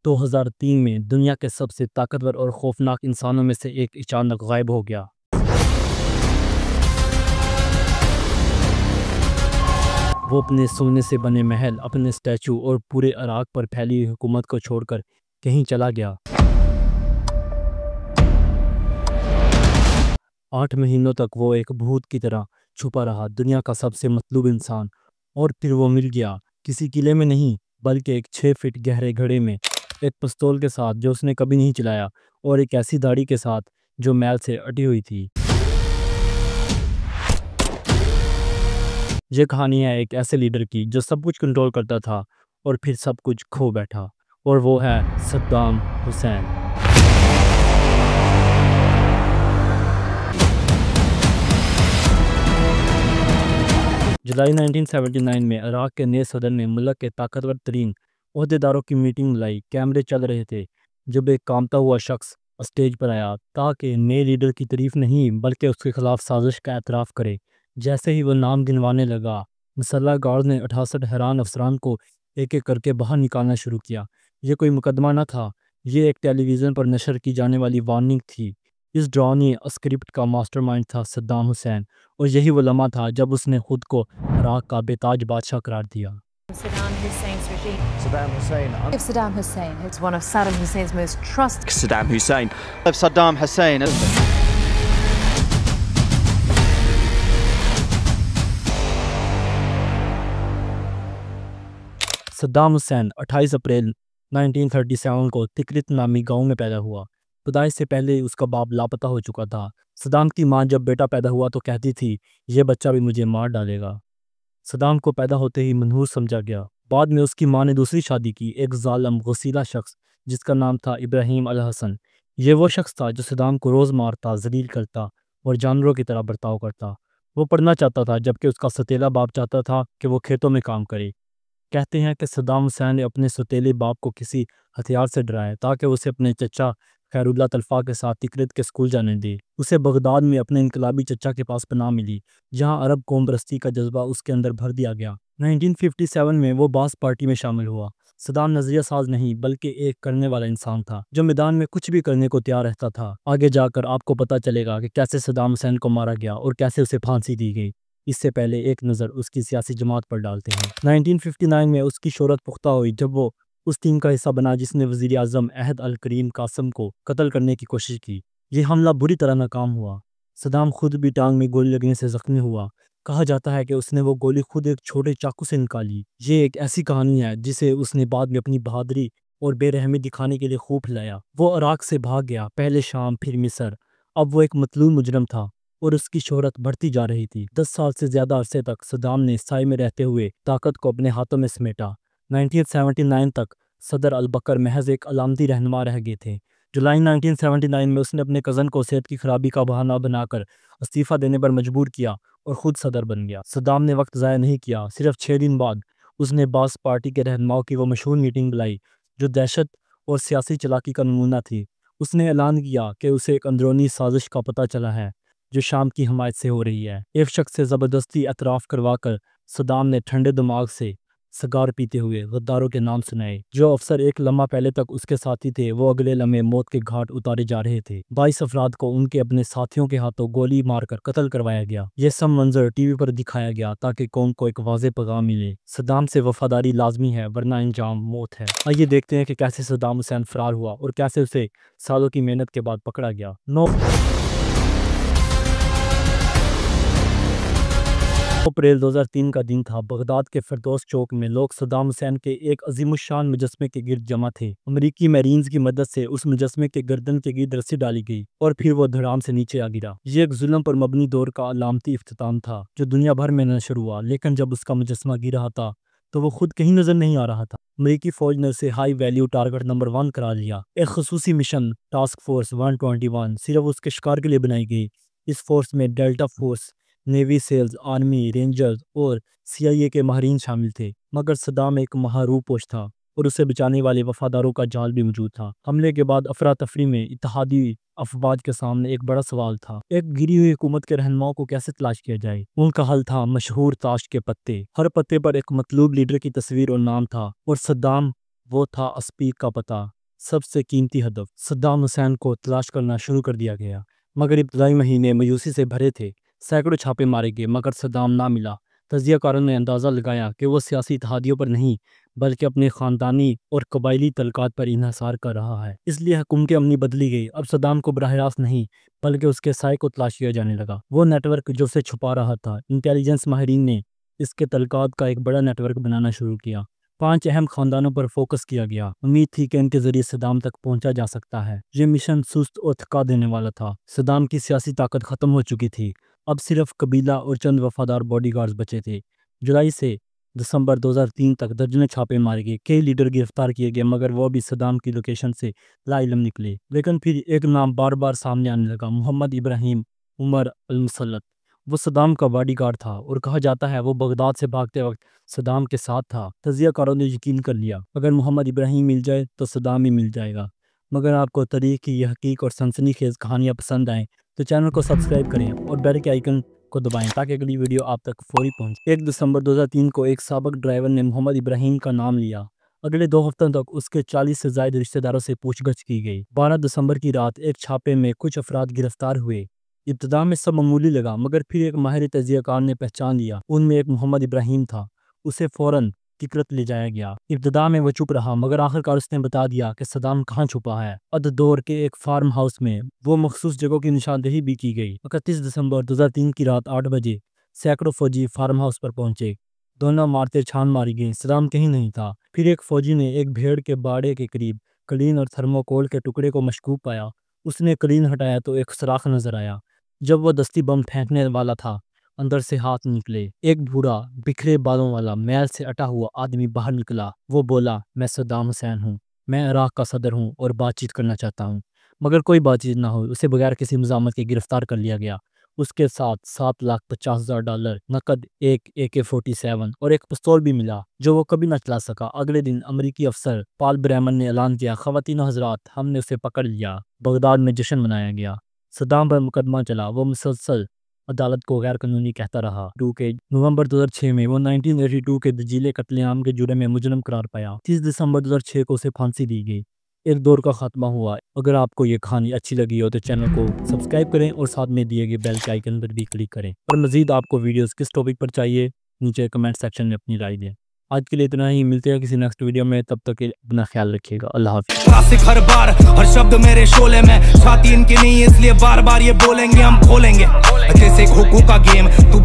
2003 میں دنیا کے سب سے طاقتور اور خوفناک انسانوں میں سے ایک اچانک غائب ہو گیا۔ وہ اپنے سونے سے بنے محل، اپنے اسٹیچو اور پورے عراق پر پھیلی حکومت کو چھوڑ کر کہیں چلا گیا۔ 8 مہینوں تک وہ ایک بھوت کی طرح چھپا رہا، دنیا کا سب سے مطلوب انسان، اور پھر وہ مل گیا، کسی قلعے میں نہیں بلکہ ایک 6 فٹ گہرے گھڑے میں، ایک پستول کے ساتھ جو اس نے کبھی نہیں چلایا، اور ایک ایسی داڑھی کے ساتھ جو میل سے اٹی ہوئی تھی۔ یہ کہانی ہے ایک ایسے لیڈر کی جو سب کچھ کنٹرول کرتا تھا اور پھر سب کچھ کھو بیٹھا، اور وہ ہے صدام حسین۔ جولائی 1979 میں عراق کے نئے صدر نے ملک کے طاقتور ترین عہدیداروں کی میٹنگ بلائی۔ کیمرے چل رہے تھے جب ایک کانپتا ہوا شخص اسٹیج پر آیا تاکہ نئے لیڈر کی تعریف نہیں بلکہ اس کے خلاف سازش کا اعتراف کرے۔ جیسے ہی وہ نام گنوانے لگا، مسلح گارڈ نے 68 حیران افسران کو ایک ایک کر کے باہر نکالنا شروع کیا۔ یہ کوئی مقدمہ نہ تھا، یہ ایک ٹیلی ویژن پر نشر کی جانے والی وارننگ تھی۔ اس ڈراؤنی اسکرپٹ کا ماسٹر مائنڈ تھا صدام حسین، اور یہی وہ لمحہ تھا جب اس نے خود کو عراق کا بے تاج بادشاہ قرار دیا۔ Saddam Hussein's regime. Saddam Hussein. If Saddam Hussein is one of Saddam Hussein's most trusted. Saddam Hussein. Of Saddam Hussein. Saddam Hussein 28 April 1937 کو تکرت نامی گاؤں میں پیدا ہوا۔ پیدائش سے پہلے اس کا باپ لاپتہ ہو چکا تھا۔ صدام کی ماں جب بیٹا پیدا ہوا تو کہتی تھی، یہ بچہ بھی مجھے مار ڈالے گا۔ صدام کو پیدا ہوتے ہی منحوس سمجھا گیا۔ بعد میں اس کی ماں نے دوسری شادی کی، ایک ظالم غصیلا شخص جس کا نام تھا ابراہیم الحسن۔ یہ وہ شخص تھا جو صدام کو روز مارتا، ذلیل کرتا اور جانوروں کی طرح برتاؤ کرتا۔ وہ پڑھنا چاہتا تھا جبکہ اس کا ستیلا باپ چاہتا تھا کہ وہ کھیتوں میں کام کرے۔ کہتے ہیں کہ صدام حسین نے اپنے ستیلے باپ کو کسی ہتھیار سے ڈرایا تاکہ اسے اپنے چچا خیر اللہ تلفا کے ساتھ تکرت کے اسکول جانے دے۔ اسے بغداد میں اپنے انقلابی چچا کے پاس پناہ ملی، جہاں عرب قوم پرستی کا جذبہ اس کے اندر بھر دیا گیا۔ 1957 میں وہ باس پارٹی میں شامل ہوا۔ صدام نظریہ ساز نہیں بلکہ ایک کرنے والا انسان تھا جو میدان میں کچھ بھی کرنے کو تیار رہتا تھا۔ آگے جا کر آپ کو پتہ چلے گا کہ کیسے صدام حسین کو مارا گیا اور کیسے اسے پھانسی دی گئی۔ اس سے پہلے ایک نظر اس کی سیاسی جماعت پر ڈالتے ہیں۔ 1959 میں اس کی شہرت پختہ ہوئی جب وہ اس ٹیم کا حصہ بنا جس نے وزیر اعظم عہد الکریم قاسم کو قتل کرنے کی کوشش کی۔ یہ حملہ بری طرح ناکام ہوا۔ صدام خود بھی ٹانگ میں گولی لگنے سے زخمی ہوا۔ کہا جاتا ہے کہ اس نے وہ گولی خود ایک چھوٹے چاقو سے نکالی۔ یہ ایک ایسی کہانی ہے جسے اس نے بعد میں اپنی بہادری اور بے رحمی دکھانے کے لیے خوب پھیلایا۔ وہ عراق سے بھاگ گیا، پہلے شام پھر مصر۔ اب وہ ایک مطلوب مجرم تھا اور اس کی شہرت بڑھتی جا رہی تھی۔ 10 سال سے زیادہ عرصے تک صدام نے سائے میں رہتے ہوئے طاقت کو اپنے ہاتھوں میں سمیٹا۔ 1979 تک صدر البکر محض ایک علامتی رہنما رہ گئے تھے۔ جولائی 1979 میں اس نے اپنے کزن کو صحت کی خرابی کا بہانہ بنا کر استعفیٰ دینے پر مجبور کیا اور خود صدر بن گیا۔ صدام نے وقت ضائع نہیں کیا، صرف 6 دن بعد اس نے باس پارٹی کے رہنماؤں کی وہ مشہور میٹنگ بلائی جو دہشت اور سیاسی چالاکی کا نمونہ تھی۔ اس نے اعلان کیا کہ اسے ایک اندرونی سازش کا پتہ چلا ہے جو شام کی حمایت سے ہو رہی ہے۔ ایک شخص سے زبردستی اعتراف کروا کر صدام نے ٹھنڈے دماغ سے سگار پیتے ہوئے غداروں کے نام سنائے۔ جو افسر ایک لمحہ پہلے تک اس کے ساتھی تھے وہ اگلے لمحے موت کے گھاٹ اتارے جا رہے تھے۔ 22 افراد کو ان کے اپنے ساتھیوں کے ہاتھوں گولی مار کر قتل کروایا گیا۔ یہ سب منظر ٹی وی پر دکھایا گیا تاکہ قوم کو ایک واضح پیغام ملے، صدام سے وفاداری لازمی ہے ورنہ انجام موت ہے۔ آئیے دیکھتے ہیں کہ کیسے صدام حسین فرار ہوا اور کیسے اسے سالوں کی محنت کے بعد پکڑا گیا۔ 9 اپریل 2003 کا دن تھا۔ بغداد کے فردوس چوک میں لوگ صدام حسین کے ایک عظیم الشان مجسمے کے گرد جمع تھے۔ امریکی میرینز کی مدد سے اس مجسمے کے گردن کے گرد رسی ڈالی گئی اور پھر وہ دھڑام سے نیچے آ گرا۔ یہ ایک ظلم پر مبنی دور کا علامتی اختتام تھا جو دنیا بھر میں نشر ہوا، لیکن جب اس کا مجسمہ گر رہا تھا تو وہ خود کہیں نظر نہیں آ رہا تھا۔ امریکی فوج نے اسے ہائی ویلیو ٹارگٹ نمبر 1 قرار لیا۔ ایک خصوصی مشن ٹاسک فورس 121 صرف اس کے شکار کے لیے بنائی گئی۔ اس فورس میں Delta Force, Navy SEALs, Army Rangers اور CIA کے ماہرین شامل تھے، مگر صدام ایک مہارو پوش تھا اور اسے بچانے والے وفاداروں کا جال بھی موجود تھا۔ حملے کے بعد افراتفری میں اتحادی افواج کے سامنے ایک بڑا سوال تھا، ایک گری ہوئی حکومت کے رہنماؤں کو کیسے تلاش کیا جائے؟ ان کا حل تھا مشہور تاش کے پتے۔ ہر پتے پر ایک مطلوب لیڈر کی تصویر اور نام تھا، اور صدام وہ تھا اسپیک کا پتہ، سب سے قیمتی ہدف۔ صدام حسین کو تلاش کرنا شروع کر دیا گیا، مگر ابتدائی مہینے مایوسی سے بھرے تھے۔ سینکڑوں چھاپے مارے گئے مگر صدام نہ ملا۔ تجزیہ کاروں نے اندازہ لگایا کہ وہ سیاسی اتحادیوں پر نہیں بلکہ اپنے خاندانی اور قبائلی تعلقات پر انحصار کر رہا ہے۔ اس لیے حکومت عملی بدلی گئی۔ اب صدام کو براہ راست نہیں بلکہ اس کے سائے کو تلاش کیا جانے لگا۔ وہ نیٹ ورک جو اسے چھپا رہا تھا، انٹیلیجنس ماہرین نے اس کے تعلقات کا ایک بڑا نیٹ ورک بنانا شروع کیا۔ 5 اہم خاندانوں پر فوکس کیا گیا۔ امید تھی کہ ان کے ذریعے صدام تک پہنچا جا سکتا ہے۔ یہ مشن سست اور تھکا دینے والا تھا۔ صدام کی سیاسی طاقت ختم ہو چکی تھی، اب صرف قبیلہ اور چند وفادار باڈی گارڈز بچے تھے۔ جولائی سے دسمبر 2003 تک درجنوں چھاپے مارے گئے، کئی لیڈر گرفتار کیے گئے مگر وہ بھی صدام کی لوکیشن سے لا علم نکلے۔ لیکن پھر ایک نام بار بار سامنے آنے لگا، محمد ابراہیم عمر المسلط۔ وہ صدام کا باڈی گارڈ تھا اور کہا جاتا ہے وہ بغداد سے بھاگتے وقت صدام کے ساتھ تھا۔ تجزیہ کاروں نے یقین کر لیا اگر محمد ابراہیم مل جائے تو صدام ہی مل جائے گا۔ مگر آپ کو تاریخ کی یہ حقیق اور سنسنی خیز کہانیاں پسند آئیں تو چینل کو سبسکرائب کریں اور بیل کے آئیکن کو دبائیں تاکہ اگلی ویڈیو آپ تک فوری پہنچے۔ 1 دسمبر 2003 کو ایک سابق ڈرائیور نے محمد ابراہیم کا نام لیا۔ اگلے 2 ہفتوں تک اس کے 40 سے زائد رشتہ داروں سے پوچھ گچھ کی گئی۔ 12 دسمبر کی رات ایک چھاپے میں کچھ افراد گرفتار ہوئے۔ ابتدا میں سب معمولی لگا مگر پھر ایک ماہر تجزیہ کار نے پہچان لیا، ان میں ایک محمد ابراہیم تھا۔ اسے فوراً تکرت لے جایا گیا۔ ابتدا میں وہ چپ رہا مگر آخرکار اس نے بتا دیا کہ صدام کہاں چھپا ہے۔ دور کے ایک فارم ہاؤس میں وہ مخصوص جگہوں کی نشاندہی بھی کی گئی۔ 31 دسمبر 2003 کی رات 8 بجے سینکڑوں فوجی فارم ہاؤس پر پہنچے۔ دونوں عمارتیں چھان ماری گئیں، صدام کہیں نہیں تھا۔ پھر ایک فوجی نے ایک بھیڑ کے باڑے کے قریب کلین اور تھرموکول کے ٹکڑے کو مشکوک پایا۔ اس نے کلین ہٹایا تو ایک سوراخ نظر آیا۔ جب وہ دستی بم پھینکنے والا تھا اندر سے ہاتھ نکلے۔ ایک بوڑھا بکھرے بالوں والا میل سے اٹا ہوا آدمی باہر نکلا۔ وہ بولا، میں صدام حسین ہوں، میں عراق کا صدر ہوں اور بات چیت کرنا چاہتا ہوں۔ مگر کوئی بات چیت نہ ہوئی، اسے بغیر کسی مزاحمت کے گرفتار کر لیا گیا۔ اس کے ساتھ $7,50,000 نقد، ایک AK-47 اور ایک پستول بھی ملا جو وہ کبھی نہ چلا سکا۔ اگلے دن امریکی افسر پال بریمن نے اعلان کیا، خواتین و حضرات، ہم نے اسے پکڑ لیا۔ بغداد میں جشن منایا گیا۔ صدام پر مقدمہ چلا، وہ مسلسل عدالت کو غیر قانونی کہتا رہا۔ نومبر 2006 میں وہ 1982 کے دجیلے قتل عام کے جرم میں مجرم قرار پایا۔ 30 دسمبر 2006 کو اسے پھانسی دی گئی۔ ایک دور کا خاتمہ ہوا۔ اگر آپ کو یہ کہانی اچھی لگی ہو تو چینل کو سبسکرائب کریں اور ساتھ میں دیے گئے بیل کے آئیکن پر بھی کلک کریں۔ اور مزید آپ کو ویڈیوز کس ٹاپک پر چاہیے نیچے کمنٹ سیکشن میں اپنی رائے دیں۔ آج کے لیے اتنا ہی، ملتے ہیں کسی نیکسٹ ویڈیو میں، تب تک اپنا خیال رکھیے گا۔ اللہ حافظ۔ کلاسک ہر بار ہر شبد میرے شعلے میں، چھاتی ان کی نہیں اس لیے بار بار یہ بولیں گے ہم کھولیں گے، جیسے کھوکھو کا گیم تو